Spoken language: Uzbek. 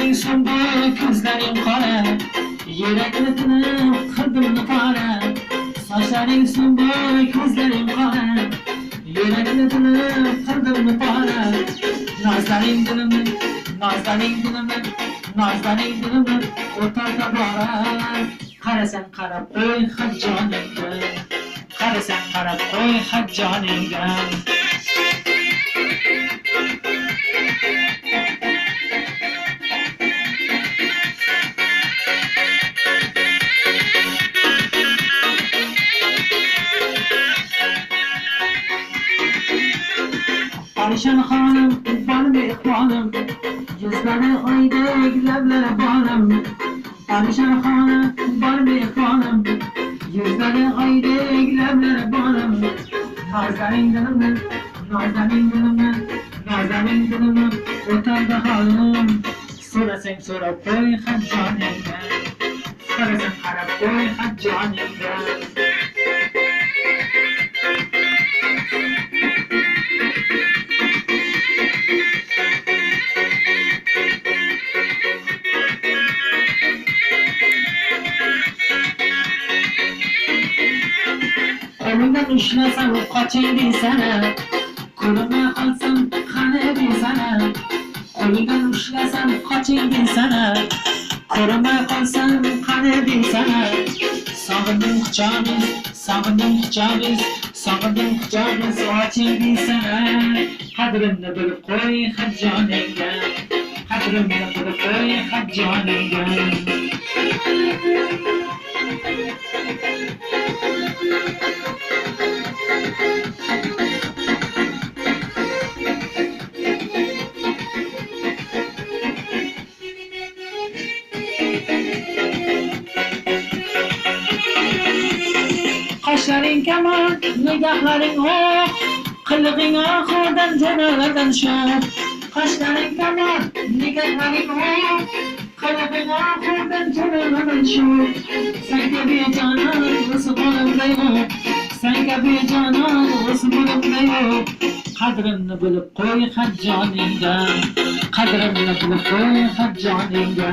Sochlaring so'ndi, ko'zlaring qora, yurakni tinib qildimni pora. Sochlaring so'ndi, ko'zlaring qora, yurakni tinib qildimni pora. Nozlaring dilimni, nozlaring dilimni, nozlaring dilimni o'tarda bora. Qarasang qarab qo'y xajjoningga, qarasang qarab qo'y xajjoningga. Parişan hanım, benim ihvanım, yüzleri aydek, lebleri bağlam. Parişan hanım, benim ihvanım, yüzleri aydek, lebleri bağlam. Nazların dilimden, nazların dilimden, nazların dilimden o'tarda halim. So'rasang so'rab qo'y xajjoningga, qarasang qarab qo'y xajjoningga. Qo'limdan ushlasam qoching deysana, ko'rinmay qolsam qani deysana. Qo'limdan ushlasam qoching deysana, ko'rinmay qolsam qani deysana. Sog'indim quchog'ingiz, sog'indim quchog'ingiz, sog'indim quchog'ingiz oching deysana. Qadrimni bilib qo'y xajjoningga, qadrimni bilib qo'y xajjoningga. Qoshlaring kamon, nigohlaring o'q, qilig'ing oxirdan janolardan shoh. Qoshlaring kamon, nigohlaring o'q, qilig'ing oxirdan janolardan shoh. Senga bejonon o'sib qo'limday yo'q, senga bejonon o'sib qo'limday yo'q. Qadrimni bilib qo'y xajjoningga, qadrimni bilib qo'y xajjoningga.